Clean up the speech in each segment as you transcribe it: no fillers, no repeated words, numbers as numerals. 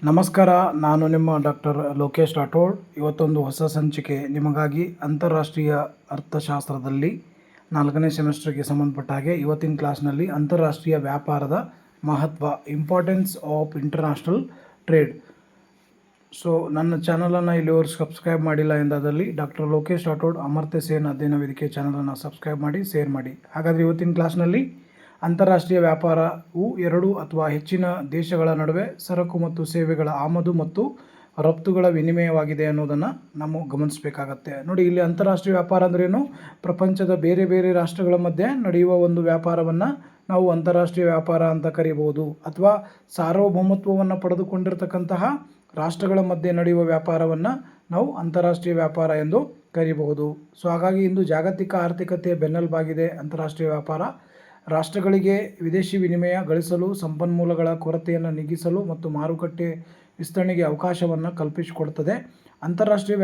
ನಮಸ್ಕಾರ. ನಾನು ನಿಮ್ಮ ಡಾಕ್ಟರ್ ಲೋಕೇಶ್ ರಾಠೋಡ್. ಇವತ್ತೊಂದು ಹೊಸ ಸಂಚಿಕೆ ನಿಮಗಾಗಿ ಅಂತಾರಾಷ್ಟ್ರೀಯ ಅರ್ಥಶಾಸ್ತ್ರದಲ್ಲಿ 4ನೇ ಸೆಮಿಸ್ಟರ್ಗೆ ಸಂಬಂಧಪಟ್ಟ ಹಾಗೆ ಇವತ್ತಿನ ಕ್ಲಾಸ್ನಲ್ಲಿ ಅಂತಾರಾಷ್ಟ್ರೀಯ ವ್ಯಾಪಾರದ ಮಹತ್ವ, importance of international trade. So ನನ್ನ ಚಾನಲನ್ನು ಇಲ್ಲಿವರೆಗೂ ಸಬ್ಸ್ಕ್ರೈಬ್ ಮಾಡಿಲ್ಲ ಎಂದಾದಲ್ಲಿ ಡಾಕ್ಟರ್ ಲೋಕೇಶ್ ರಾಠೋಡ್ ಅಮರ್ತ್ಯ ಸೇನ್ ಅಧ್ಯಯನ ವೇದಿಕೆ ಚಾನಲನ್ನು ಸಬ್ಸ್ಕ್ರೈಬ್ ಮಾಡಿ, ಶೇರ್ ಮಾಡಿ. ಹಾಗಾದರೆ ಇವತ್ತಿನ ಕ್ಲಾಸ್ನಲ್ಲಿ ಅಂತಾರಾಷ್ಟ್ರೀಯ ವ್ಯಾಪಾರವು ಎರಡು ಅಥವಾ ಹೆಚ್ಚಿನ ದೇಶಗಳ ನಡುವೆ ಸರಕು ಮತ್ತು ಸೇವೆಗಳ ಆಮದು ಮತ್ತು ರಫ್ತುಗಳ ವಿನಿಮಯವಾಗಿದೆ ಅನ್ನೋದನ್ನು ನಾವು ಗಮನಿಸಬೇಕಾಗತ್ತೆ. ನೋಡಿ, ಇಲ್ಲಿ ಅಂತಾರಾಷ್ಟ್ರೀಯ ವ್ಯಾಪಾರ ಅಂದ್ರೇನು? ಪ್ರಪಂಚದ ಬೇರೆ ಬೇರೆ ರಾಷ್ಟ್ರಗಳ ಮಧ್ಯೆ ನಡೆಯುವ ಒಂದು ವ್ಯಾಪಾರವನ್ನು ನಾವು ಅಂತಾರಾಷ್ಟ್ರೀಯ ವ್ಯಾಪಾರ ಅಂತ ಕರೀಬಹುದು, ಅಥವಾ ಸಾರ್ವಭೌಮತ್ವವನ್ನು ಪಡೆದುಕೊಂಡಿರ್ತಕ್ಕಂತಹ ರಾಷ್ಟ್ರಗಳ ಮಧ್ಯೆ ನಡೆಯುವ ವ್ಯಾಪಾರವನ್ನು ನಾವು ಅಂತಾರಾಷ್ಟ್ರೀಯ ವ್ಯಾಪಾರ ಎಂದು ಕರೀಬಹುದು. ಸೊ ಹಾಗಾಗಿ ಇಂದು ಜಾಗತಿಕ ಆರ್ಥಿಕತೆಯ ಬೆನ್ನೆಲುಬಾಗಿದೆ ಅಂತಾರಾಷ್ಟ್ರೀಯ ವ್ಯಾಪಾರ. ರಾಷ್ಟ್ರಗಳಿಗೆ ವಿದೇಶಿ ವಿನಿಮಯ ಗಳಿಸಲು, ಸಂಪನ್ಮೂಲಗಳ ಕೊರತೆಯನ್ನು ನೀಗಿಸಲು ಮತ್ತು ಮಾರುಕಟ್ಟೆ ವಿಸ್ತರಣೆಗೆ ಅವಕಾಶವನ್ನು ಕಲ್ಪಿಸಿಕೊಡುತ್ತದೆ. ಅಂತಾರಾಷ್ಟ್ರೀಯ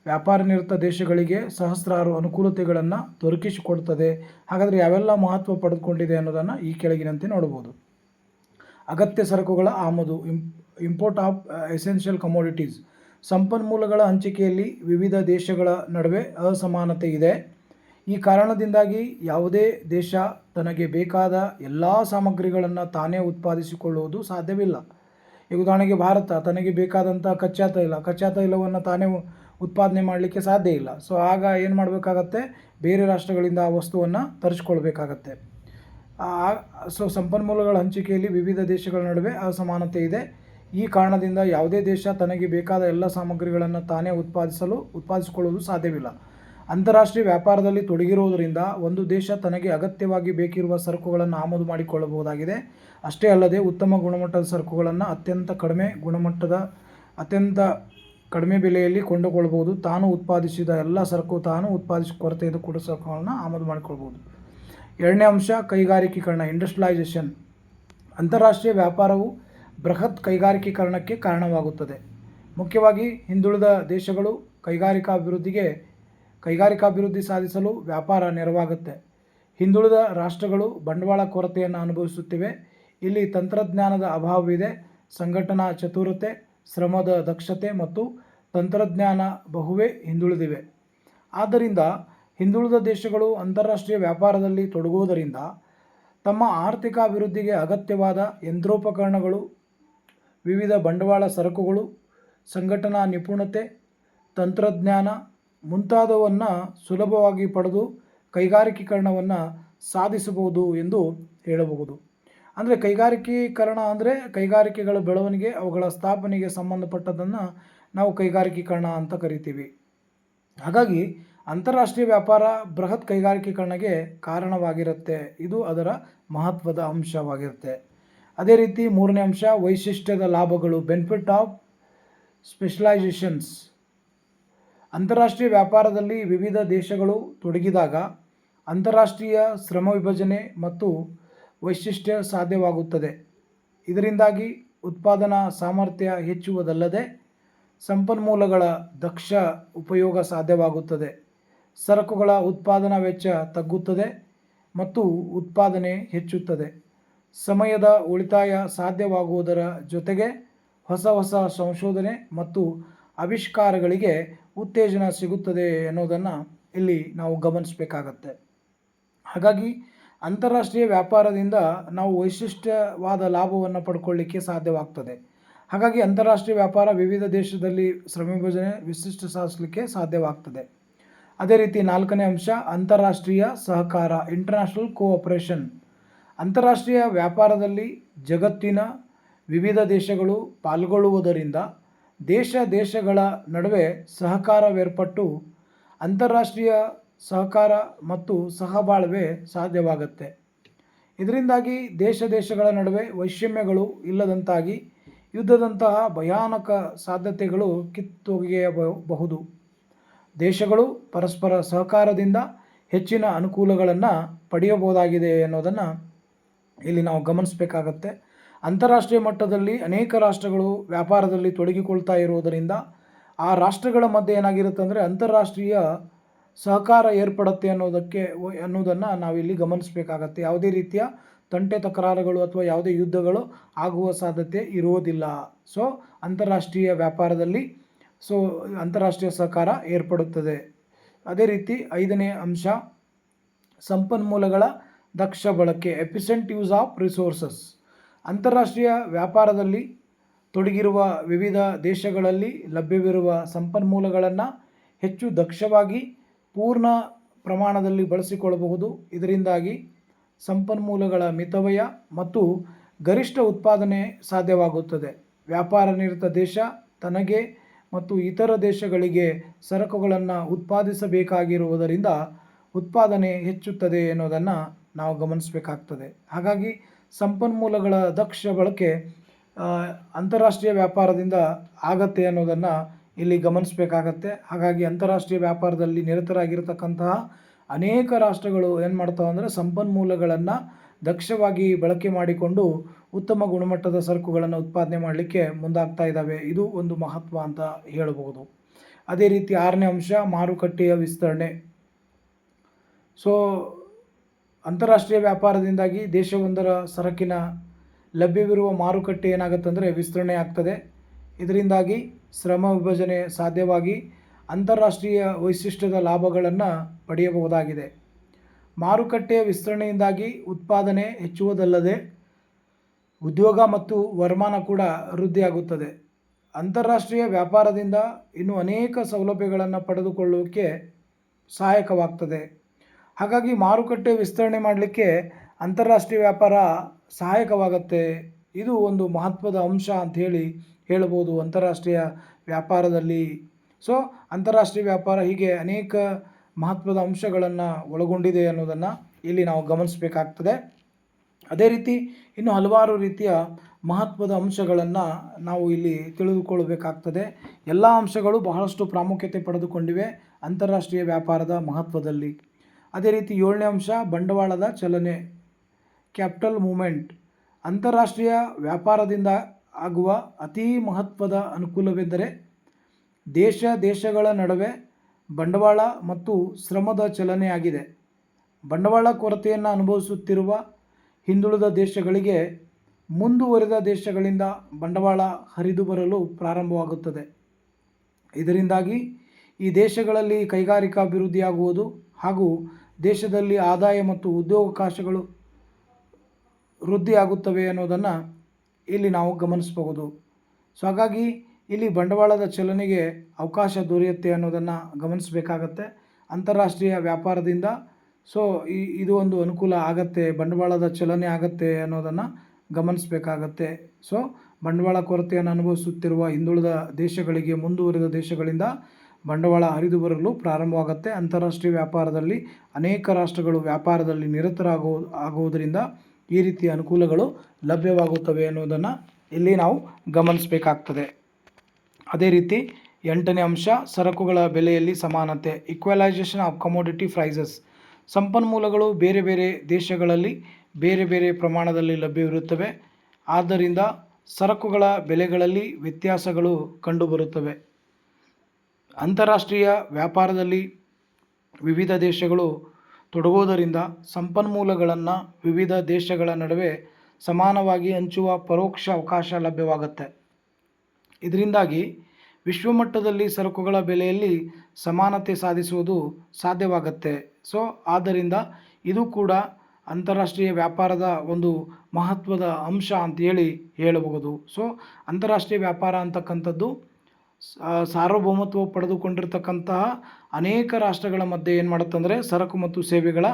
ವ್ಯಾಪಾರ ನಿರತ ದೇಶಗಳಿಗೆ ಸಹಸ್ರಾರು ಅನುಕೂಲತೆಗಳನ್ನು ದೊರಕಿಸಿಕೊಡುತ್ತದೆ. ಹಾಗಾದರೆ ಯಾವೆಲ್ಲ ಮಹತ್ವ ಪಡೆದುಕೊಂಡಿದೆ ಅನ್ನೋದನ್ನು ಈ ಕೆಳಗಿನಂತೆ ನೋಡಬಹುದು. ಅಗತ್ಯ ಸರಕುಗಳ ಆಮದು, ಇಂಪೋರ್ಟ್ ಆಫ್ ಎಸೆನ್ಷಿಯಲ್ ಕಮೋಡಿಟೀಸ್. ಸಂಪನ್ಮೂಲಗಳ ಹಂಚಿಕೆಯಲ್ಲಿ ವಿವಿಧ ದೇಶಗಳ ನಡುವೆ ಅಸಮಾನತೆ ಇದೆ. ಈ ಕಾರಣದಿಂದಾಗಿ ಯಾವುದೇ ದೇಶ ತನಗೆ ಬೇಕಾದ ಎಲ್ಲ ಸಾಮಗ್ರಿಗಳನ್ನು ತಾನೇ ಉತ್ಪಾದಿಸಿಕೊಳ್ಳುವುದು ಸಾಧ್ಯವಿಲ್ಲ. ಈಗ ಉದಾಹರಣೆಗೆ ಭಾರತ ತನಗೆ ಬೇಕಾದಂಥ ಕಚ್ಚಾ ತೈಲವನ್ನು ತಾನೇ ಉತ್ಪಾದನೆ ಮಾಡಲಿಕ್ಕೆ ಸಾಧ್ಯ ಇಲ್ಲ. ಸೊ ಆಗ ಏನು ಮಾಡಬೇಕಾಗತ್ತೆ? ಬೇರೆ ರಾಷ್ಟ್ರಗಳಿಂದ ಆ ವಸ್ತುವನ್ನು ತರಿಸ್ಕೊಳ್ಬೇಕಾಗತ್ತೆ. ಸೊ ಸಂಪನ್ಮೂಲಗಳ ಹಂಚಿಕೆಯಲ್ಲಿ ವಿವಿಧ ದೇಶಗಳ ನಡುವೆ ಅಸಮಾನತೆ ಇದೆ. ಈ ಕಾರಣದಿಂದ ಯಾವುದೇ ದೇಶ ತನಗೆ ಬೇಕಾದ ಎಲ್ಲ ಸಾಮಗ್ರಿಗಳನ್ನು ತಾನೇ ಉತ್ಪಾದಿಸಿಕೊಳ್ಳುವುದು ಸಾಧ್ಯವಿಲ್ಲ. ಅಂತಾರಾಷ್ಟ್ರೀಯ ವ್ಯಾಪಾರದಲ್ಲಿ ತೊಡಗಿರುವುದರಿಂದ ಒಂದು ದೇಶ ತನಗೆ ಅಗತ್ಯವಾಗಿ ಬೇಕಿರುವ ಸರಕುಗಳನ್ನು ಆಮದು ಮಾಡಿಕೊಳ್ಳಬಹುದಾಗಿದೆ. ಅಷ್ಟೇ ಅಲ್ಲದೆ ಉತ್ತಮ ಗುಣಮಟ್ಟದ ಸರಕುಗಳನ್ನು ಅತ್ಯಂತ ಕಡಿಮೆ ಬೆಲೆಯಲ್ಲಿ ಕೊಂಡುಕೊಳ್ಳಬಹುದು. ತಾನು ಉತ್ಪಾದಿಸಿದ ಎಲ್ಲ ಸರಕು ತಾನು ಕೊರತೆಯಿಂದ ಕೂಡ ಸರಕುಗಳನ್ನು ಆಮದು ಮಾಡಿಕೊಳ್ಬೋದು. ಎರಡನೇ ಅಂಶ, ಕೈಗಾರಿಕೀಕರಣ, ಇಂಡಸ್ಟ್ರಿಯಲೈಸೇಷನ್. ಅಂತಾರಾಷ್ಟ್ರೀಯ ವ್ಯಾಪಾರವು ಬೃಹತ್ ಕೈಗಾರಿಕೀಕರಣಕ್ಕೆ ಕಾರಣವಾಗುತ್ತದೆ. ಮುಖ್ಯವಾಗಿ ಹಿಂದುಳಿದ ದೇಶಗಳು ಕೈಗಾರಿಕಾಭಿವೃದ್ಧಿ ಸಾಧಿಸಲು ವ್ಯಾಪಾರ ನೆರವಾಗುತ್ತೆ. ಹಿಂದುಳಿದ ರಾಷ್ಟ್ರಗಳು ಬಂಡವಾಳ ಕೊರತೆಯನ್ನು ಅನುಭವಿಸುತ್ತಿವೆ. ಇಲ್ಲಿ ತಂತ್ರಜ್ಞಾನದ ಅಭಾವವಿದೆ. ಸಂಘಟನಾ ಚತುರತೆ, ಶ್ರಮದ ದಕ್ಷತೆ ಮತ್ತು ತಂತ್ರಜ್ಞಾನ ಬಹುವೇ ಹಿಂದುಳಿದಿವೆ. ಆದ್ದರಿಂದ ಹಿಂದುಳಿದ ದೇಶಗಳು ಅಂತಾರಾಷ್ಟ್ರೀಯ ವ್ಯಾಪಾರದಲ್ಲಿ ತೊಡಗುವುದರಿಂದ ತಮ್ಮ ಆರ್ಥಿಕ ಅಭಿವೃದ್ಧಿಗೆ ಅಗತ್ಯವಾದ ಯಂತ್ರೋಪಕರಣಗಳು, ವಿವಿಧ ಬಂಡವಾಳ ಸರಕುಗಳು, ಸಂಘಟನಾ ನಿಪುಣತೆ, ತಂತ್ರಜ್ಞಾನ ಮುಂತಾದವನ್ನು ಸುಲಭವಾಗಿ ಪಡೆದು ಕೈಗಾರಿಕೀಕರಣವನ್ನು ಸಾಧಿಸಬಹುದು ಎಂದು ಹೇಳಬಹುದು. ಅಂದರೆ ಕೈಗಾರಿಕೀಕರಣ ಅಂದರೆ ಕೈಗಾರಿಕೆಗಳ ಬೆಳವಣಿಗೆ, ಅವುಗಳ ಸ್ಥಾಪನೆಗೆ ಸಂಬಂಧಪಟ್ಟದನ್ನು ನಾವು ಕೈಗಾರಿಕೀಕರಣ ಅಂತ ಕರಿತೀವಿ. ಹಾಗಾಗಿ ಅಂತಾರಾಷ್ಟ್ರೀಯ ವ್ಯಾಪಾರ ಬೃಹತ್ ಕೈಗಾರಿಕೀಕರಣಕ್ಕೆ ಕಾರಣವಾಗಿರುತ್ತೆ. ಇದು ಅದರ ಮಹತ್ವದ ಅಂಶವಾಗಿರುತ್ತೆ. ಅದೇ ರೀತಿ ಮೂರನೇ ಅಂಶ, ವೈಶಿಷ್ಟ್ಯದ ಲಾಭಗಳು, ಬೆನಿಫಿಟ್ ಆಫ್ ಸ್ಪೆಷಲೈಸೇಷನ್ಸ್. ಅಂತಾರಾಷ್ಟ್ರೀಯ ವ್ಯಾಪಾರದಲ್ಲಿ ವಿವಿಧ ದೇಶಗಳು ತೊಡಗಿದಾಗ ಅಂತಾರಾಷ್ಟ್ರೀಯ ಶ್ರಮ ವಿಭಜನೆ ಮತ್ತು ವೈಶಿಷ್ಟ್ಯ ಸಾಧ್ಯವಾಗುತ್ತದೆ. ಇದರಿಂದಾಗಿ ಉತ್ಪಾದನಾ ಸಾಮರ್ಥ್ಯ ಹೆಚ್ಚುವುದಲ್ಲದೆ ಸಂಪನ್ಮೂಲಗಳ ದಕ್ಷ ಉಪಯೋಗ ಸಾಧ್ಯವಾಗುತ್ತದೆ. ಸರಕುಗಳ ಉತ್ಪಾದನಾ ವೆಚ್ಚ ತಗ್ಗುತ್ತದೆ ಮತ್ತು ಉತ್ಪಾದನೆ ಹೆಚ್ಚುತ್ತದೆ. ಸಮಯದ ಉಳಿತಾಯ ಸಾಧ್ಯವಾಗುವುದರ ಜೊತೆಗೆ ಹೊಸ ಸಂಶೋಧನೆ ಮತ್ತು ಆವಿಷ್ಕಾರಗಳಿಗೆ ಉತ್ತೇಜನ ಸಿಗುತ್ತದೆ ಅನ್ನೋದನ್ನು ಇಲ್ಲಿ ನಾವು ಗಮನಿಸಬೇಕಾಗತ್ತೆ. ಹಾಗಾಗಿ ಅಂತಾರಾಷ್ಟ್ರೀಯ ವ್ಯಾಪಾರದಿಂದ ನಾವು ವೈಶಿಷ್ಟ್ಯವಾದ ಲಾಭವನ್ನು ಪಡ್ಕೊಳ್ಳಿಕ್ಕೆ ಸಾಧ್ಯವಾಗ್ತದೆ. ಹಾಗಾಗಿ ಅಂತಾರಾಷ್ಟ್ರೀಯ ವ್ಯಾಪಾರ ವಿವಿಧ ದೇಶದಲ್ಲಿ ಶ್ರಮ ವಿಭಜನೆ ವಿಶಿಷ್ಟ ಸಾಧಿಸಲಿಕ್ಕೆ ಸಾಧ್ಯವಾಗ್ತದೆ. ಅದೇ ರೀತಿ ನಾಲ್ಕನೇ ಅಂಶ, ಅಂತಾರಾಷ್ಟ್ರೀಯ ಸಹಕಾರ, ಇಂಟರ್ನ್ಯಾಷನಲ್ ಕೋಆಪರೇಷನ್. ಅಂತಾರಾಷ್ಟ್ರೀಯ ವ್ಯಾಪಾರದಲ್ಲಿ ಜಗತ್ತಿನ ವಿವಿಧ ದೇಶಗಳು ಪಾಲ್ಗೊಳ್ಳುವುದರಿಂದ ದೇಶಗಳ ನಡುವೆ ಸಹಕಾರವೇರ್ಪಟ್ಟು ಅಂತಾರಾಷ್ಟ್ರೀಯ ಸಹಕಾರ ಮತ್ತು ಸಹಬಾಳ್ವೆ ಸಾಧ್ಯವಾಗುತ್ತೆ. ಇದರಿಂದಾಗಿ ದೇಶಗಳ ನಡುವೆ ವೈಷಮ್ಯಗಳು ಇಲ್ಲದಂತಾಗಿ ಯುದ್ಧದಂತಹ ಭಯಾನಕ ಸಾಧ್ಯತೆಗಳು ಕಿತ್ತೊಗೆಯಬಹುದು. ದೇಶಗಳು ಪರಸ್ಪರ ಸಹಕಾರದಿಂದ ಹೆಚ್ಚಿನ ಅನುಕೂಲಗಳನ್ನು ಪಡೆಯಬಹುದಾಗಿದೆ ಅನ್ನೋದನ್ನು ಇಲ್ಲಿ ನಾವು ಗಮನಿಸಬೇಕಾಗತ್ತೆ. ಅಂತಾರಾಷ್ಟ್ರೀಯ ಮಟ್ಟದಲ್ಲಿ ಅನೇಕ ರಾಷ್ಟ್ರಗಳು ವ್ಯಾಪಾರದಲ್ಲಿ ತೊಡಗಿಕೊಳ್ತಾ ಇರುವುದರಿಂದ ಆ ರಾಷ್ಟ್ರಗಳ ಮಧ್ಯೆ ಏನಾಗಿರುತ್ತೆ ಅಂದರೆ ಅಂತಾರಾಷ್ಟ್ರೀಯ ಸಹಕಾರ ಏರ್ಪಡುತ್ತೆ ಅನ್ನೋದನ್ನು ನಾವಿಲ್ಲಿ ಗಮನಿಸಬೇಕಾಗತ್ತೆ. ಯಾವುದೇ ರೀತಿಯ ತಂಟೆ ತಕರಾರುಗಳು ಅಥವಾ ಯಾವುದೇ ಯುದ್ಧಗಳು ಆಗುವ ಸಾಧ್ಯತೆ ಇರುವುದಿಲ್ಲ. ಸೊ ಅಂತಾರಾಷ್ಟ್ರೀಯ ವ್ಯಾಪಾರದಲ್ಲಿ ಅಂತಾರಾಷ್ಟ್ರೀಯ ಸಹಕಾರ ಏರ್ಪಡುತ್ತದೆ. ಅದೇ ರೀತಿ 5ನೇ ಅಂಶ ಸಂಪನ್ಮೂಲಗಳ ದಕ್ಷ ಬಳಕೆ, ಎಫಿಷಿಯಂಟ್ ಯೂಸ್ ಆಫ್ ರಿಸೋರ್ಸಸ್. ಅಂತಾರಾಷ್ಟ್ರೀಯ ವ್ಯಾಪಾರದಲ್ಲಿ ತೊಡಗಿರುವ ವಿವಿಧ ದೇಶಗಳಲ್ಲಿ ಲಭ್ಯವಿರುವ ಸಂಪನ್ಮೂಲಗಳನ್ನು ಹೆಚ್ಚು ದಕ್ಷವಾಗಿ ಪೂರ್ಣ ಪ್ರಮಾಣದಲ್ಲಿ ಬಳಸಿಕೊಳ್ಳಬಹುದು. ಇದರಿಂದಾಗಿ ಸಂಪನ್ಮೂಲಗಳ ಮಿತವ್ಯಯ ಮತ್ತು ಗರಿಷ್ಠ ಉತ್ಪಾದನೆ ಸಾಧ್ಯವಾಗುತ್ತದೆ. ವ್ಯಾಪಾರ ನಿರತ ದೇಶ ತನಗೆ ಮತ್ತು ಇತರ ದೇಶಗಳಿಗೆ ಸರಕುಗಳನ್ನು ಉತ್ಪಾದಿಸಬೇಕಾಗಿರುವುದರಿಂದ ಉತ್ಪಾದನೆ ಹೆಚ್ಚುತ್ತದೆ ಎನ್ನುವುದನ್ನು ನಾವು ಗಮನಿಸಬೇಕಾಗ್ತದೆ. ಹಾಗಾಗಿ ಸಂಪನ್ಮೂಲಗಳ ದಕ್ಷ ಬಳಕೆ ಅಂತಾರಾಷ್ಟ್ರೀಯ ವ್ಯಾಪಾರದಿಂದ ಆಗತ್ತೆ ಅನ್ನೋದನ್ನು ಇಲ್ಲಿ ಗಮನಿಸಬೇಕಾಗತ್ತೆ. ಹಾಗಾಗಿ ಅಂತಾರಾಷ್ಟ್ರೀಯ ವ್ಯಾಪಾರದಲ್ಲಿ ನಿರತರಾಗಿರ್ತಕ್ಕಂತಹ ಅನೇಕ ರಾಷ್ಟ್ರಗಳು ಏನು ಮಾಡ್ತಾವೆ ಅಂದರೆ ಸಂಪನ್ಮೂಲಗಳನ್ನು ದಕ್ಷವಾಗಿ ಬಳಕೆ ಮಾಡಿಕೊಂಡು ಉತ್ತಮ ಗುಣಮಟ್ಟದ ಸರಕುಗಳನ್ನು ಉತ್ಪಾದನೆ ಮಾಡಲಿಕ್ಕೆ ಮುಂದಾಗ್ತಾ ಇದ್ದಾವೆ. ಇದು ಒಂದು ಮಹತ್ವ ಅಂತ ಹೇಳಬಹುದು. ಅದೇ ರೀತಿ 6ನೇ ಅಂಶ ಮಾರುಕಟ್ಟೆಯ ವಿಸ್ತರಣೆ. ಅಂತಾರಾಷ್ಟ್ರೀಯ ವ್ಯಾಪಾರದಿಂದಾಗಿ ದೇಶವೊಂದರ ಸರಕಿನ ಲಭ್ಯವಿರುವ ಮಾರುಕಟ್ಟೆ ಏನಾಗುತ್ತೆ ಅಂದರೆ ವಿಸ್ತರಣೆ ಆಗ್ತದೆ. ಇದರಿಂದಾಗಿ ಶ್ರಮ ವಿಭಜನೆ ಸಾಧ್ಯವಾಗಿ ಅಂತಾರಾಷ್ಟ್ರೀಯ ವೈಶಿಷ್ಟ್ಯದ ಲಾಭಗಳನ್ನು ಪಡೆಯಬಹುದಾಗಿದೆ. ಮಾರುಕಟ್ಟೆಯ ವಿಸ್ತರಣೆಯಿಂದಾಗಿ ಉತ್ಪಾದನೆ ಹೆಚ್ಚುವುದಲ್ಲದೆ ಉದ್ಯೋಗ ಮತ್ತು ವರಮಾನ ಕೂಡ ವೃದ್ಧಿಯಾಗುತ್ತದೆ. ಅಂತಾರಾಷ್ಟ್ರೀಯ ವ್ಯಾಪಾರದಿಂದ ಇನ್ನೂ ಅನೇಕ ಸೌಲಭ್ಯಗಳನ್ನು ಪಡೆದುಕೊಳ್ಳೋಕ್ಕೆ ಸಹಾಯಕವಾಗ್ತದೆ. ಹಾಗಾಗಿ ಮಾರುಕಟ್ಟೆ ವಿಸ್ತರಣೆ ಮಾಡಲಿಕ್ಕೆ ಅಂತಾರಾಷ್ಟ್ರೀಯ ವ್ಯಾಪಾರ ಸಹಾಯಕವಾಗುತ್ತೆ. ಇದು ಒಂದು ಮಹತ್ವದ ಅಂಶ ಅಂಥೇಳಿ ಹೇಳ್ಬೋದು ಅಂತಾರಾಷ್ಟ್ರೀಯ ವ್ಯಾಪಾರದಲ್ಲಿ. ಅಂತಾರಾಷ್ಟ್ರೀಯ ವ್ಯಾಪಾರ ಹೀಗೆ ಅನೇಕ ಮಹತ್ವದ ಅಂಶಗಳನ್ನು ಒಳಗೊಂಡಿದೆ ಅನ್ನೋದನ್ನು ಇಲ್ಲಿ ನಾವು ಗಮನಿಸಬೇಕಾಗ್ತದೆ. ಅದೇ ರೀತಿ ಇನ್ನು ಹಲವಾರು ರೀತಿಯ ಮಹತ್ವದ ಅಂಶಗಳನ್ನು ನಾವು ಇಲ್ಲಿ ತಿಳಿದುಕೊಳ್ಳಬೇಕಾಗ್ತದೆ. ಎಲ್ಲ ಅಂಶಗಳು ಬಹಳಷ್ಟು ಪ್ರಾಮುಖ್ಯತೆ ಪಡೆದುಕೊಂಡಿವೆ ಅಂತಾರಾಷ್ಟ್ರೀಯ ವ್ಯಾಪಾರದ ಮಹತ್ವದಲ್ಲಿ. ಅದೇ ರೀತಿ 7ನೇ ಅಂಶ ಬಂಡವಾಳದ ಚಲನೆ, ಕ್ಯಾಪಿಟಲ್ ಮೂವ್ಮೆಂಟ್. ಅಂತಾರಾಷ್ಟ್ರೀಯ ವ್ಯಾಪಾರದಿಂದ ಆಗುವ ಅತಿ ಮಹತ್ವದ ಅನುಕೂಲವೆಂದರೆ ದೇಶಗಳ ನಡುವೆ ಬಂಡವಾಳ ಮತ್ತು ಶ್ರಮದ ಚಲನೆಯಾಗಿದೆ. ಬಂಡವಾಳ ಕೊರತೆಯನ್ನು ಅನುಭವಿಸುತ್ತಿರುವ ಹಿಂದುಳಿದ ದೇಶಗಳಿಗೆ ಮುಂದುವರಿದ ದೇಶಗಳಿಂದ ಬಂಡವಾಳ ಹರಿದು ಬರಲು ಪ್ರಾರಂಭವಾಗುತ್ತದೆ. ಇದರಿಂದಾಗಿ ಈ ದೇಶಗಳಲ್ಲಿ ಕೈಗಾರಿಕಾ ಅಭಿವೃದ್ಧಿಯಾಗುವುದು ಹಾಗೂ ದೇಶದಲ್ಲಿ ಆದಾಯ ಮತ್ತು ಉದ್ಯೋಗಾವಕಾಶಗಳು ವೃದ್ಧಿಯಾಗುತ್ತವೆ ಅನ್ನೋದನ್ನು ಇಲ್ಲಿ ನಾವು ಗಮನಿಸಬಹುದು. ಹಾಗಾಗಿ ಇಲ್ಲಿ ಬಂಡವಾಳದ ಚಲನೆಗೆ ಅವಕಾಶ ದೊರೆಯುತ್ತೆ ಅನ್ನೋದನ್ನು ಗಮನಿಸಬೇಕಾಗತ್ತೆ. ಅಂತಾರಾಷ್ಟ್ರೀಯ ವ್ಯಾಪಾರದಿಂದ ಇದು ಒಂದು ಅನುಕೂಲ ಆಗತ್ತೆ, ಬಂಡವಾಳದ ಚಲನೆ ಆಗತ್ತೆ ಅನ್ನೋದನ್ನು ಗಮನಿಸಬೇಕಾಗತ್ತೆ. ಬಂಡವಾಳ ಕೊರತೆಯನ್ನು ಅನುಭವಿಸುತ್ತಿರುವ ಹಿಂದುಳಿದ ದೇಶಗಳಿಗೆ ಮುಂದುವರಿದ ದೇಶಗಳಿಂದ ಬಂಡವಾಳ ಹರಿದು ಬರಲು ಪ್ರಾರಂಭವಾಗುತ್ತೆ. ಅಂತಾರಾಷ್ಟ್ರೀಯ ವ್ಯಾಪಾರದಲ್ಲಿ ಅನೇಕ ರಾಷ್ಟ್ರಗಳು ವ್ಯಾಪಾರದಲ್ಲಿ ಆಗುವುದರಿಂದ ಈ ರೀತಿಯ ಅನುಕೂಲಗಳು ಲಭ್ಯವಾಗುತ್ತವೆ ಅನ್ನೋದನ್ನು ಇಲ್ಲಿ ನಾವು ಗಮನಿಸಬೇಕಾಗ್ತದೆ. ಅದೇ ರೀತಿ 8ನೇ ಅಂಶ ಸರಕುಗಳ ಬೆಲೆಯಲ್ಲಿ ಸಮಾನತೆ, ಈಕ್ವಲೈಸೇಷನ್ ಆಫ್ ಕಮೋಡಿಟಿ ಪ್ರೈಸಸ್. ಸಂಪನ್ಮೂಲಗಳು ಬೇರೆ ಬೇರೆ ದೇಶಗಳಲ್ಲಿ ಬೇರೆ ಬೇರೆ ಪ್ರಮಾಣದಲ್ಲಿ ಲಭ್ಯವಿರುತ್ತವೆ. ಆದ್ದರಿಂದ ಸರಕುಗಳ ಬೆಲೆಗಳಲ್ಲಿ ವ್ಯತ್ಯಾಸಗಳು ಕಂಡುಬರುತ್ತವೆ. ಅಂತಾರಾಷ್ಟ್ರೀಯ ವ್ಯಾಪಾರದಲ್ಲಿ ವಿವಿಧ ದೇಶಗಳು ತೊಡಗುವುದರಿಂದ ಸಂಪನ್ಮೂಲಗಳನ್ನು ವಿವಿಧ ದೇಶಗಳ ನಡುವೆ ಸಮಾನವಾಗಿ ಹಂಚುವ ಪರೋಕ್ಷ ಅವಕಾಶ ಲಭ್ಯವಾಗುತ್ತೆ. ಇದರಿಂದಾಗಿ ವಿಶ್ವಮಟ್ಟದಲ್ಲಿ ಸರಕುಗಳ ಬೆಲೆಯಲ್ಲಿ ಸಮಾನತೆ ಸಾಧಿಸುವುದು ಸಾಧ್ಯವಾಗುತ್ತೆ. ಆದ್ದರಿಂದ ಇದು ಕೂಡ ಅಂತಾರಾಷ್ಟ್ರೀಯ ವ್ಯಾಪಾರದ ಒಂದು ಮಹತ್ವದ ಅಂಶ ಅಂತೇಳಿ ಹೇಳಬಹುದು. ಅಂತಾರಾಷ್ಟ್ರೀಯ ವ್ಯಾಪಾರ ಅಂತಕ್ಕಂಥದ್ದು ಸಾರ್ವಭೌಮತ್ವ ಪಡೆದುಕೊಂಡಿರ್ತಕ್ಕಂತಹ ಅನೇಕ ರಾಷ್ಟ್ರಗಳ ಮಧ್ಯೆ ಏನು ಮಾಡುತ್ತಂದರೆ ಸರಕು ಮತ್ತು ಸೇವೆಗಳ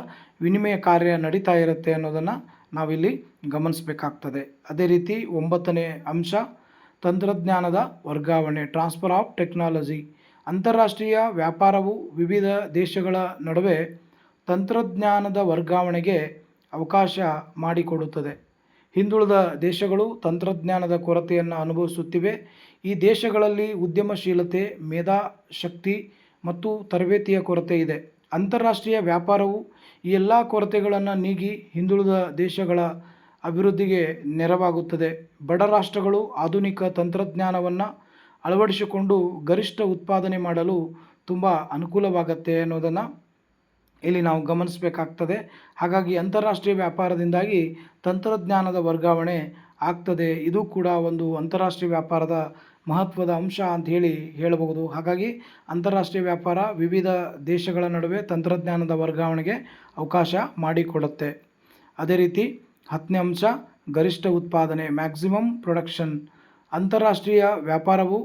ವಿನಿಮಯ ಕಾರ್ಯ ನಡೀತಾ ಇರುತ್ತೆ ಅನ್ನೋದನ್ನು ನಾವಿಲ್ಲಿ ಗಮನಿಸಬೇಕಾಗ್ತದೆ. ಅದೇ ರೀತಿ 9ನೇ ಅಂಶ ತಂತ್ರಜ್ಞಾನದ ವರ್ಗಾವಣೆ, ಟ್ರಾನ್ಸ್ಫರ್ ಆಫ್ ಟೆಕ್ನಾಲಜಿ. ಅಂತಾರಾಷ್ಟ್ರೀಯ ವ್ಯಾಪಾರವು ವಿವಿಧ ದೇಶಗಳ ನಡುವೆ ತಂತ್ರಜ್ಞಾನದ ವರ್ಗಾವಣೆಗೆ ಅವಕಾಶ ಮಾಡಿಕೊಡುತ್ತದೆ. ಹಿಂದುಳಿದ ದೇಶಗಳು ತಂತ್ರಜ್ಞಾನದ ಕೊರತೆಯನ್ನು ಅನುಭವಿಸುತ್ತಿವೆ. ಈ ದೇಶಗಳಲ್ಲಿ ಉದ್ಯಮಶೀಲತೆ, ಮೇಧಾಶಕ್ತಿ ಮತ್ತು ತರಬೇತಿಯ ಕೊರತೆ ಇದೆ. ಅಂತಾರಾಷ್ಟ್ರೀಯ ವ್ಯಾಪಾರವು ಈ ಎಲ್ಲ ಕೊರತೆಗಳನ್ನು ನೀಗಿ ಹಿಂದುಳಿದ ದೇಶಗಳ ಅಭಿವೃದ್ಧಿಗೆ ನೆರವಾಗುತ್ತದೆ. ಬಡ ರಾಷ್ಟ್ರಗಳು ಆಧುನಿಕ ತಂತ್ರಜ್ಞಾನವನ್ನು ಅಳವಡಿಸಿಕೊಂಡು ಗರಿಷ್ಠ ಉತ್ಪಾದನೆ ಮಾಡಲು ತುಂಬ ಅನುಕೂಲವಾಗುತ್ತೆ ಅನ್ನೋದನ್ನು ಇಲ್ಲಿ ನಾವು ಗಮನಿಸಬೇಕಾಗ್ತದೆ. ಹಾಗಾಗಿ ಅಂತಾರಾಷ್ಟ್ರೀಯ ವ್ಯಾಪಾರದಿಂದಾಗಿ ತಂತ್ರಜ್ಞಾನದ ವರ್ಗಾವಣೆ ಆಗ್ತದೆ. ಇದು ಕೂಡ ಒಂದು ಅಂತಾರಾಷ್ಟ್ರೀಯ ವ್ಯಾಪಾರದ ಮಹತ್ವದ ಅಂಶ ಅಂತ ಹೇಳಬಹುದು. ಹಾಗಾಗಿ ಅಂತಾರಾಷ್ಟ್ರೀಯ ವ್ಯಾಪಾರ ವಿವಿಧ ದೇಶಗಳ ನಡುವೆ ತಂತ್ರಜ್ಞಾನದ ವರ್ಗಾವಣೆಗೆ ಅವಕಾಶ ಮಾಡಿಕೊಡುತ್ತೆ. ಅದೇ ರೀತಿ 10ನೇ ಅಂಶ ಗರಿಷ್ಠ ಉತ್ಪಾದನೆ, ಮ್ಯಾಕ್ಸಿಮಮ್ ಪ್ರೊಡಕ್ಷನ್. ಅಂತಾರಾಷ್ಟ್ರೀಯ ವ್ಯಾಪಾರವು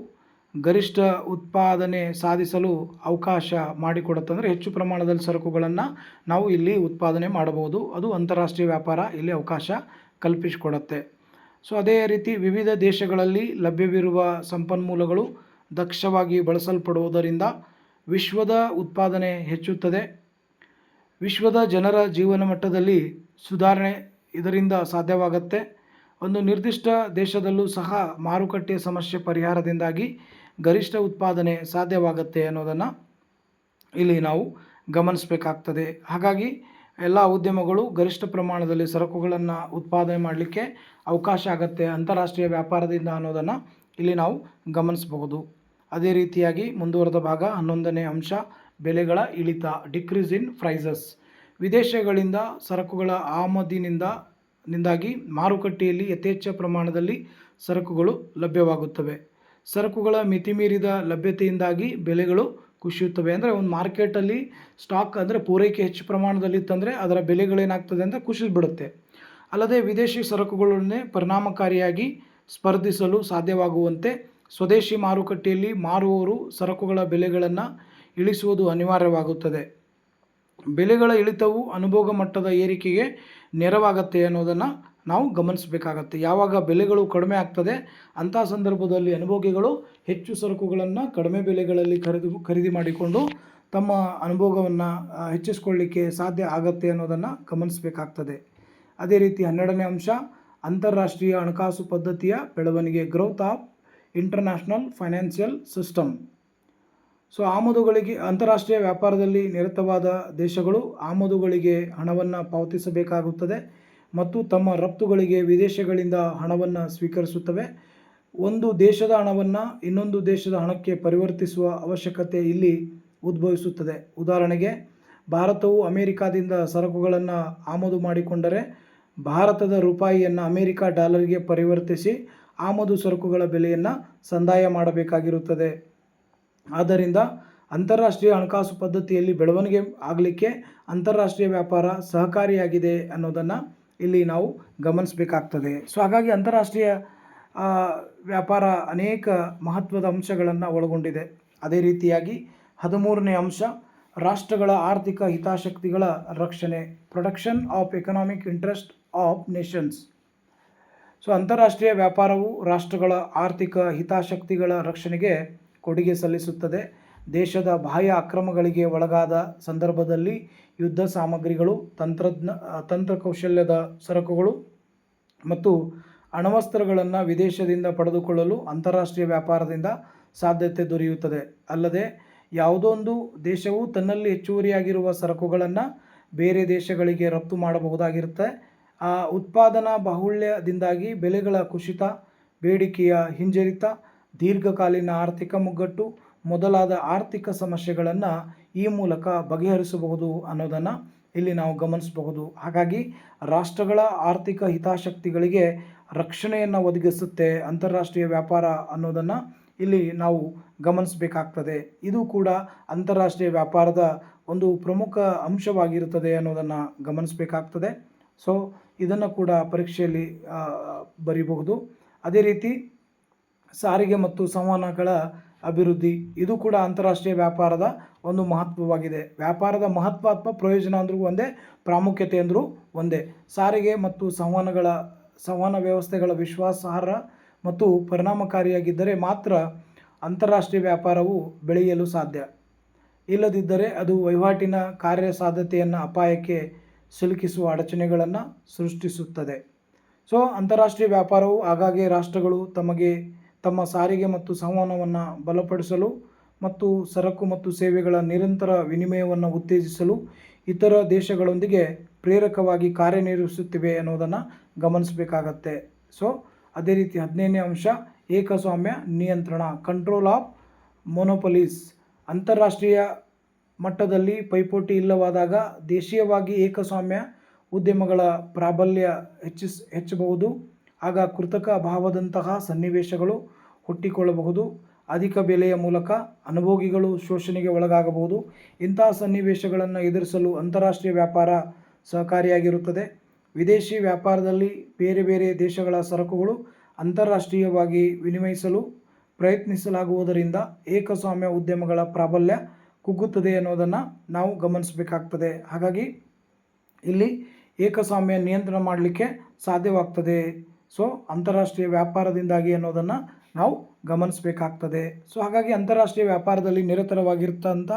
ಗರಿಷ್ಠ ಉತ್ಪಾದನೆ ಸಾಧಿಸಲು ಅವಕಾಶ ಮಾಡಿಕೊಡುತ್ತೆ. ಅಂದರೆ ಹೆಚ್ಚು ಪ್ರಮಾಣದಲ್ಲಿ ಸರಕುಗಳನ್ನು ನಾವು ಇಲ್ಲಿ ಉತ್ಪಾದನೆ ಮಾಡಬಹುದು. ಅದು ಅಂತಾರಾಷ್ಟ್ರೀಯ ವ್ಯಾಪಾರ ಇಲ್ಲಿ ಅವಕಾಶ ಕಲ್ಪಿಸಿಕೊಡುತ್ತೆ. ಸೊ ಅದೇ ರೀತಿ ವಿವಿಧ ದೇಶಗಳಲ್ಲಿ ಲಭ್ಯವಿರುವ ಸಂಪನ್ಮೂಲಗಳು ದಕ್ಷವಾಗಿ ಬಳಸಲ್ಪಡುವುದರಿಂದ ವಿಶ್ವದ ಉತ್ಪಾದನೆ ಹೆಚ್ಚುತ್ತದೆ. ವಿಶ್ವದ ಜನರ ಜೀವನ ಮಟ್ಟದಲ್ಲಿ ಸುಧಾರಣೆ ಇದರಿಂದ ಸಾಧ್ಯವಾಗುತ್ತೆ. ಒಂದು ನಿರ್ದಿಷ್ಟ ದೇಶದಲ್ಲೂ ಸಹ ಮಾರುಕಟ್ಟೆಯ ಸಮಸ್ಯೆ ಪರಿಹಾರದಿಂದಾಗಿ ಗರಿಷ್ಠ ಉತ್ಪಾದನೆ ಸಾಧ್ಯವಾಗುತ್ತೆ ಅನ್ನೋದನ್ನು ಇಲ್ಲಿ ನಾವು ಗಮನಿಸಬೇಕಾಗ್ತದೆ. ಹಾಗಾಗಿ ಎಲ್ಲ ಉದ್ಯಮಗಳು ಗರಿಷ್ಠ ಪ್ರಮಾಣದಲ್ಲಿ ಸರಕುಗಳನ್ನು ಉತ್ಪಾದನೆ ಮಾಡಲಿಕ್ಕೆ ಅವಕಾಶ ಆಗುತ್ತೆ ಅಂತಾರಾಷ್ಟ್ರೀಯ ವ್ಯಾಪಾರದಿಂದ ಅನ್ನೋದನ್ನು ಇಲ್ಲಿ ನಾವು ಗಮನಿಸಬಹುದು. ಅದೇ ರೀತಿಯಾಗಿ ಮುಂದುವರೆದ ಭಾಗ 11ನೇ ಅಂಶ ಬೆಲೆಗಳ ಇಳಿತ, ಡಿಕ್ರೀಸ್ ಇನ್ ಪ್ರೈಸಸ್. ವಿದೇಶಗಳಿಂದ ಸರಕುಗಳ ಆಮದಿನಿಂದಾಗಿ ಮಾರುಕಟ್ಟೆಯಲ್ಲಿ ಯಥೇಚ್ಛ ಪ್ರಮಾಣದಲ್ಲಿ ಸರಕುಗಳು ಲಭ್ಯವಾಗುತ್ತವೆ. ಸರಕುಗಳ ಮಿತಿಮೀರಿದ ಲಭ್ಯತೆಯಿಂದಾಗಿ ಬೆಲೆಗಳು ಕುಸಿಯುತ್ತವೆ. ಅಂದರೆ ಒಂದು ಮಾರ್ಕೆಟಲ್ಲಿ ಸ್ಟಾಕ್ ಅಂದರೆ ಪೂರೈಕೆ ಹೆಚ್ಚು ಪ್ರಮಾಣದಲ್ಲಿ ಇತ್ತಂದರೆ ಅದರ ಬೆಲೆಗಳೇನಾಗ್ತದೆ ಅಂದರೆ ಕುಸಿದ್ಬಿಡುತ್ತೆ. ಅಲ್ಲದೆ ವಿದೇಶಿ ಸರಕುಗಳನ್ನೇ ಪರಿಣಾಮಕಾರಿಯಾಗಿ ಸ್ಪರ್ಧಿಸಲು ಸಾಧ್ಯವಾಗುವಂತೆ ಸ್ವದೇಶಿ ಮಾರುಕಟ್ಟೆಯಲ್ಲಿ ಮಾರುವವರು ಸರಕುಗಳ ಬೆಲೆಗಳನ್ನು ಇಳಿಸುವುದು ಅನಿವಾರ್ಯವಾಗುತ್ತದೆ. ಬೆಲೆಗಳ ಇಳಿತವು ಅನುಭೋಗ ಮಟ್ಟದ ಏರಿಕೆಗೆ ನೆರವಾಗುತ್ತೆ ಅನ್ನೋದನ್ನು ನಾವು ಗಮನಿಸಬೇಕಾಗತ್ತೆ. ಯಾವಾಗ ಬೆಲೆಗಳು ಕಡಿಮೆ ಆಗ್ತದೆ ಅಂಥ ಸಂದರ್ಭದಲ್ಲಿ ಅನುಭೋಗಿಗಳು ಹೆಚ್ಚು ಸರಕುಗಳನ್ನು ಕಡಿಮೆ ಬೆಲೆಗಳಲ್ಲಿ ಖರೀದಿ ಮಾಡಿಕೊಂಡು ತಮ್ಮ ಅನುಭೋಗವನ್ನು ಹೆಚ್ಚಿಸ್ಕೊಳ್ಳಿಕ್ಕೆ ಸಾಧ್ಯ ಆಗತ್ತೆ ಅನ್ನೋದನ್ನು ಗಮನಿಸಬೇಕಾಗ್ತದೆ. ಅದೇ ರೀತಿ 12ನೇ ಅಂಶ ಅಂತಾರಾಷ್ಟ್ರೀಯ ಹಣಕಾಸು ಪದ್ಧತಿಯ ಬೆಳವಣಿಗೆ, growth of international financial system. So ಆಮದುಗಳಿಗೆ ಅಂತಾರಾಷ್ಟ್ರೀಯ ವ್ಯಾಪಾರದಲ್ಲಿ ನಿರತವಾದ ದೇಶಗಳು ಆಮದುಗಳಿಗೆ ಹಣವನ್ನು ಪಾವತಿಸಬೇಕಾಗುತ್ತದೆ ಮತ್ತು ತಮ್ಮ ರಫ್ತುಗಳಿಗೆ ವಿದೇಶಗಳಿಂದ ಹಣವನ್ನು ಸ್ವೀಕರಿಸುತ್ತವೆ. ಒಂದು ದೇಶದ ಹಣವನ್ನು ಇನ್ನೊಂದು ದೇಶದ ಹಣಕ್ಕೆ ಪರಿವರ್ತಿಸುವ ಅವಶ್ಯಕತೆ ಇಲ್ಲಿ ಉದ್ಭವಿಸುತ್ತದೆ. ಉದಾಹರಣೆಗೆ, ಭಾರತವು ಅಮೆರಿಕಾದಿಂದ ಸರಕುಗಳನ್ನು ಆಮದು ಮಾಡಿಕೊಂಡರೆ ಭಾರತದ ರೂಪಾಯಿಯನ್ನು ಅಮೆರಿಕ ಡಾಲರ್ಗೆ ಪರಿವರ್ತಿಸಿ ಆಮದು ಸರಕುಗಳ ಬೆಲೆಯನ್ನು ಸಂದಾಯ ಮಾಡಬೇಕಾಗಿರುತ್ತದೆ. ಆದ್ದರಿಂದ ಅಂತಾರಾಷ್ಟ್ರೀಯ ಹಣಕಾಸು ಪದ್ಧತಿಯಲ್ಲಿ ಬೆಳವಣಿಗೆ ಆಗಲಿಕ್ಕೆ ಅಂತಾರಾಷ್ಟ್ರೀಯ ವ್ಯಾಪಾರ ಸಹಕಾರಿಯಾಗಿದೆ ಅನ್ನೋದನ್ನು ಇಲ್ಲಿ ನಾವು ಗಮನಿಸಬೇಕಾಗ್ತದೆ. ಸೊ ಹಾಗಾಗಿ ಅಂತಾರಾಷ್ಟ್ರೀಯ ವ್ಯಾಪಾರ ಅನೇಕ ಮಹತ್ವದ ಅಂಶಗಳನ್ನು ಒಳಗೊಂಡಿದೆ. ಅದೇ ರೀತಿಯಾಗಿ 13ನೇ ಅಂಶ ರಾಷ್ಟ್ರಗಳ ಆರ್ಥಿಕ ಹಿತಾಸಕ್ತಿಗಳ ರಕ್ಷಣೆ, protection of economic interest of Nations. So ಅಂತಾರಾಷ್ಟ್ರೀಯ ವ್ಯಾಪಾರವು ರಾಷ್ಟ್ರಗಳ ಆರ್ಥಿಕ ಹಿತಾಸಕ್ತಿಗಳ ರಕ್ಷಣೆಗೆ ಕೊಡುಗೆ ಸಲ್ಲಿಸುತ್ತದೆ. ದೇಶದ ಬಾಹ್ಯ ಅಕ್ರಮಗಳಿಗೆ ಒಳಗಾದ ಸಂದರ್ಭದಲ್ಲಿ ಯುದ್ಧ ಸಾಮಗ್ರಿಗಳು, ತಂತ್ರಕೌಶಲ್ಯದ ಸರಕುಗಳು ಮತ್ತು ಅಣ್ವಸ್ತ್ರಗಳನ್ನು ವಿದೇಶದಿಂದ ಪಡೆದುಕೊಳ್ಳಲು ಅಂತಾರಾಷ್ಟ್ರೀಯ ವ್ಯಾಪಾರದಿಂದ ಸಾಧ್ಯತೆ ದೊರೆಯುತ್ತದೆ. ಅಲ್ಲದೆ ಯಾವುದೊಂದು ದೇಶವು ತನ್ನಲ್ಲಿ ಹೆಚ್ಚುವರಿಯಾಗಿರುವ ಸರಕುಗಳನ್ನು ಬೇರೆ ದೇಶಗಳಿಗೆ ರಫ್ತು ಮಾಡಬಹುದಾಗಿರುತ್ತೆ. ಆ ಉತ್ಪಾದನಾ ಬಾಹುಳ್ಯದಿಂದಾಗಿ ಬೆಲೆಗಳ ಕುಸಿತ, ಬೇಡಿಕೆಯ ಹಿಂಜರಿತ, ದೀರ್ಘಕಾಲೀನ ಆರ್ಥಿಕ ಮುಗ್ಗಟ್ಟು ಮೊದಲಾದ ಆರ್ಥಿಕ ಸಮಸ್ಯೆಗಳನ್ನು ಈ ಮೂಲಕ ಬಗೆಹರಿಸಬಹುದು ಅನ್ನೋದನ್ನು ಇಲ್ಲಿ ನಾವು ಗಮನಿಸಬಹುದು. ಹಾಗಾಗಿ ರಾಷ್ಟ್ರಗಳ ಆರ್ಥಿಕ ಹಿತಾಸಕ್ತಿಗಳಿಗೆ ರಕ್ಷಣೆಯನ್ನು ಒದಗಿಸುತ್ತೆ ಅಂತಾರಾಷ್ಟ್ರೀಯ ವ್ಯಾಪಾರ ಅನ್ನೋದನ್ನು ಇಲ್ಲಿ ನಾವು ಗಮನಿಸಬೇಕಾಗ್ತದೆ. ಇದು ಕೂಡ ಅಂತಾರಾಷ್ಟ್ರೀಯ ವ್ಯಾಪಾರದ ಒಂದು ಪ್ರಮುಖ ಅಂಶವಾಗಿರುತ್ತದೆ ಅನ್ನೋದನ್ನು ಗಮನಿಸಬೇಕಾಗ್ತದೆ. ಸೊ ಇದನ್ನು ಕೂಡ ಪರೀಕ್ಷೆಯಲ್ಲಿ ಬರೀಬಹುದು. ಅದೇ ರೀತಿ ಸಾರಿಗೆ ಮತ್ತು ಸಂವಹನಗಳ ಅಭಿವೃದ್ಧಿ, ಇದು ಕೂಡ ಅಂತಾರಾಷ್ಟ್ರೀಯ ವ್ಯಾಪಾರದ ಒಂದು ಮಹತ್ವವಾಗಿದೆ. ವ್ಯಾಪಾರದ ಮಹತ್ವ ಅಥವಾ ಪ್ರಯೋಜನ ಅಂದರೂ ಒಂದೇ, ಪ್ರಾಮುಖ್ಯತೆ ಅಂದರೂ ಒಂದೇ. ಸಾರಿಗೆ ಮತ್ತು ಸಂವಹನ ವ್ಯವಸ್ಥೆಗಳ ವಿಶ್ವಾಸಾರ್ಹ ಮತ್ತು ಪರಿಣಾಮಕಾರಿಯಾಗಿದ್ದರೆ ಮಾತ್ರ ಅಂತಾರಾಷ್ಟ್ರೀಯ ವ್ಯಾಪಾರವು ಬೆಳೆಯಲು ಸಾಧ್ಯ. ಇಲ್ಲದಿದ್ದರೆ ಅದು ವಹಿವಾಟಿನ ಕಾರ್ಯಸಾಧ್ಯತೆಯನ್ನು ಅಪಾಯಕ್ಕೆ ಸಿಲುಕಿಸುವ ಅಡಚಣೆಗಳನ್ನು ಸೃಷ್ಟಿಸುತ್ತದೆ. ಸೊ ಅಂತಾರಾಷ್ಟ್ರೀಯ ವ್ಯಾಪಾರವು ಆಗಾಗ್ಗೆ ರಾಷ್ಟ್ರಗಳು ತಮ್ಮ ಸಾರಿಗೆ ಮತ್ತು ಸಂವಹನವನ್ನು ಬಲಪಡಿಸಲು ಮತ್ತು ಸರಕು ಮತ್ತು ಸೇವೆಗಳ ನಿರಂತರ ವಿನಿಮಯವನ್ನು ಉತ್ತೇಜಿಸಲು ಇತರ ದೇಶಗಳೊಂದಿಗೆ ಪ್ರೇರಕವಾಗಿ ಕಾರ್ಯನಿರ್ವಹಿಸುತ್ತಿವೆ ಅನ್ನೋದನ್ನು ಗಮನಿಸಬೇಕಾಗತ್ತೆ. ಸೊ ಅದೇ ರೀತಿ 15ನೇ ಅಂಶ ಏಕಸ್ವಾಮ್ಯ ನಿಯಂತ್ರಣ, ಕಂಟ್ರೋಲ್ ಆಫ್ ಮೊನೊಪೊಲೀಸ್. ಅಂತಾರಾಷ್ಟ್ರೀಯ ಮಟ್ಟದಲ್ಲಿ ಪೈಪೋಟಿ ಇಲ್ಲವಾದಾಗ ದೇಶೀಯವಾಗಿ ಏಕಸ್ವಾಮ್ಯ ಉದ್ಯಮಗಳ ಪ್ರಾಬಲ್ಯ ಹೆಚ್ಚಬಹುದು. ಆಗ ಕೃತಕ ಅಭಾವದಂತಹ ಸನ್ನಿವೇಶಗಳು ಹುಟ್ಟಿಕೊಳ್ಳಬಹುದು. ಅಧಿಕ ಬೆಲೆಯ ಮೂಲಕ ಅನುಭೋಗಿಗಳು ಶೋಷಣೆಗೆ ಒಳಗಾಗಬಹುದು. ಇಂತಹ ಸನ್ನಿವೇಶಗಳನ್ನು ಎದುರಿಸಲು ಅಂತಾರಾಷ್ಟ್ರೀಯ ವ್ಯಾಪಾರ ಸಹಕಾರಿಯಾಗಿರುತ್ತದೆ. ವಿದೇಶಿ ವ್ಯಾಪಾರದಲ್ಲಿ ಬೇರೆ ಬೇರೆ ದೇಶಗಳ ಸರಕುಗಳು ಅಂತಾರಾಷ್ಟ್ರೀಯವಾಗಿ ವಿನಿಮಯಿಸಲು ಪ್ರಯತ್ನಿಸಲಾಗುವುದರಿಂದ ಏಕಸ್ವಾಮ್ಯ ಉದ್ಯಮಗಳ ಪ್ರಾಬಲ್ಯ ಕುಗ್ಗುತ್ತದೆ ಅನ್ನೋದನ್ನು ನಾವು ಗಮನಿಸಬೇಕಾಗ್ತದೆ. ಹಾಗಾಗಿ ಇಲ್ಲಿ ಏಕಸ್ವಾಮ್ಯ ನಿಯಂತ್ರಣ ಮಾಡಲಿಕ್ಕೆ ಸಾಧ್ಯವಾಗ್ತದೆ. ಸೊ ಅಂತಾರಾಷ್ಟ್ರೀಯ ವ್ಯಾಪಾರದಿಂದಾಗಿ ಅನ್ನೋದನ್ನು ನಾವು ಗಮನಿಸಬೇಕಾಗ್ತದೆ. ಸೊ ಹಾಗಾಗಿ ಅಂತಾರಾಷ್ಟ್ರೀಯ ವ್ಯಾಪಾರದಲ್ಲಿ ನಿರತವಾಗಿರ್ತಂಥ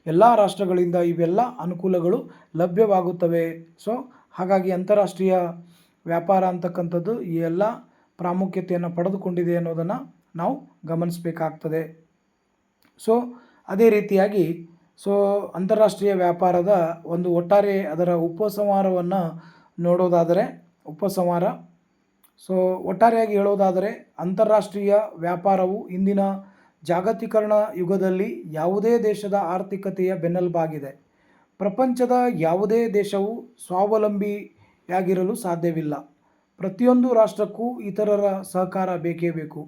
ಎಲ್ಲ ರಾಷ್ಟ್ರಗಳಿಂದ ಇವೆಲ್ಲ ಅನುಕೂಲಗಳು ಲಭ್ಯವಾಗುತ್ತವೆ. ಸೊ ಹಾಗಾಗಿ ಅಂತಾರಾಷ್ಟ್ರೀಯ ವ್ಯಾಪಾರ ಅಂತಕ್ಕಂಥದ್ದು ಈ ಎಲ್ಲ ಪ್ರಾಮುಖ್ಯತೆಯನ್ನು ಪಡೆದುಕೊಂಡಿದೆ ಅನ್ನೋದನ್ನು ನಾವು ಗಮನಿಸಬೇಕಾಗ್ತದೆ. ಸೊ ಅದೇ ರೀತಿಯಾಗಿ ಅಂತಾರಾಷ್ಟ್ರೀಯ ವ್ಯಾಪಾರದ ಒಂದು ಒಟ್ಟಾರೆ ಅದರ ಉಪಸಂಹಾರವನ್ನು ನೋಡೋದಾದರೆ ಒಟ್ಟಾರೆಯಾಗಿ ಹೇಳೋದಾದರೆ ಅಂತಾರಾಷ್ಟ್ರೀಯ ವ್ಯಾಪಾರವು ಇಂದಿನ ಜಾಗತೀಕರಣ ಯುಗದಲ್ಲಿ ಯಾವುದೇ ದೇಶದ ಆರ್ಥಿಕತೆಯ ಬೆನ್ನೆಲುಬಾಗಿದೆ. ಪ್ರಪಂಚದ ಯಾವುದೇ ದೇಶವು ಸ್ವಾವಲಂಬಿಯಾಗಿರಲು ಸಾಧ್ಯವಿಲ್ಲ. ಪ್ರತಿಯೊಂದು ರಾಷ್ಟ್ರಕ್ಕೂ ಇತರರ ಸಹಕಾರ ಬೇಕೇ ಬೇಕು.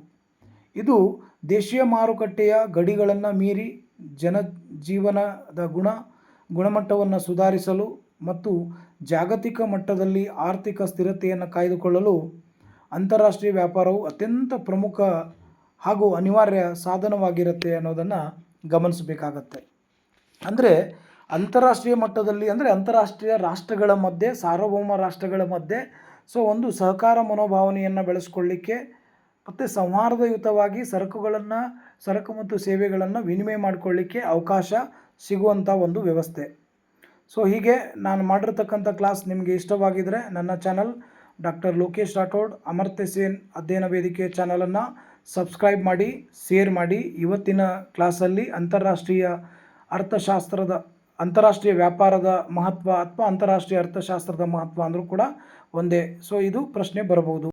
ಇದು ದೇಶೀಯ ಮಾರುಕಟ್ಟೆಯ ಗಡಿಗಳನ್ನು ಮೀರಿ ಜನಜೀವನದ ಗುಣಮಟ್ಟವನ್ನು ಸುಧಾರಿಸಲು ಮತ್ತು ಜಾಗತಿಕ ಮಟ್ಟದಲ್ಲಿ ಆರ್ಥಿಕ ಸ್ಥಿರತೆಯನ್ನು ಕಾಯ್ದುಕೊಳ್ಳಲು ಅಂತಾರಾಷ್ಟ್ರೀಯ ವ್ಯಾಪಾರವು ಅತ್ಯಂತ ಪ್ರಮುಖ ಹಾಗೂ ಅನಿವಾರ್ಯ ಸಾಧನವಾಗಿರುತ್ತೆ ಅನ್ನೋದನ್ನು ಗಮನಿಸಬೇಕಾಗತ್ತೆ. ಅಂದರೆ ಅಂತಾರಾಷ್ಟ್ರೀಯ ಮಟ್ಟದಲ್ಲಿ ಅಂತಾರಾಷ್ಟ್ರೀಯ ರಾಷ್ಟ್ರಗಳ ಮಧ್ಯೆ, ಸಾರ್ವಭೌಮ ರಾಷ್ಟ್ರಗಳ ಮಧ್ಯೆ ಒಂದು ಸಹಕಾರ ಮನೋಭಾವನೆಯನ್ನು ಬೆಳೆಸ್ಕೊಳ್ಳಿಕ್ಕೆ ಮತ್ತು ಸೌಹಾರ್ದಯುತವಾಗಿ ಸರಕು ಮತ್ತು ಸೇವೆಗಳನ್ನು ವಿನಿಮಯ ಮಾಡಿಕೊಳ್ಳಿಕ್ಕೆ ಅವಕಾಶ ಸಿಗುವಂಥ ಒಂದು ವ್ಯವಸ್ಥೆ. ಹೀಗೆ ನಾನು ಮಾಡಿರ್ತಕ್ಕಂಥ ಕ್ಲಾಸ್ ನಿಮಗೆ ಇಷ್ಟವಾಗಿದ್ದರೆ ನನ್ನ ಚಾನಲ್ ಡಾಕ್ಟರ್ ಲೋಕೇಶ್ ರಾಠೋಡ್ ಅಮರ್ತ್ಯ ಸೇನ್ ಅಧ್ಯಯನ ವೇದಿಕೆ ಚಾನಲನ್ನು ಸಬ್ಸ್ಕ್ರೈಬ್ ಮಾಡಿ, ಶೇರ್ ಮಾಡಿ. ಇವತ್ತಿನ ಕ್ಲಾಸಲ್ಲಿ ಅಂತಾರಾಷ್ಟ್ರೀಯ ವ್ಯಾಪಾರದ ಮಹತ್ವ ಅಥವಾ ಅಂತಾರಾಷ್ಟ್ರೀಯ ಅರ್ಥಶಾಸ್ತ್ರದ ಮಹತ್ವ ಅಂದರೂ ಕೂಡ ಒಂದೇ. ಇದು ಪ್ರಶ್ನೆ ಬರಬಹುದು.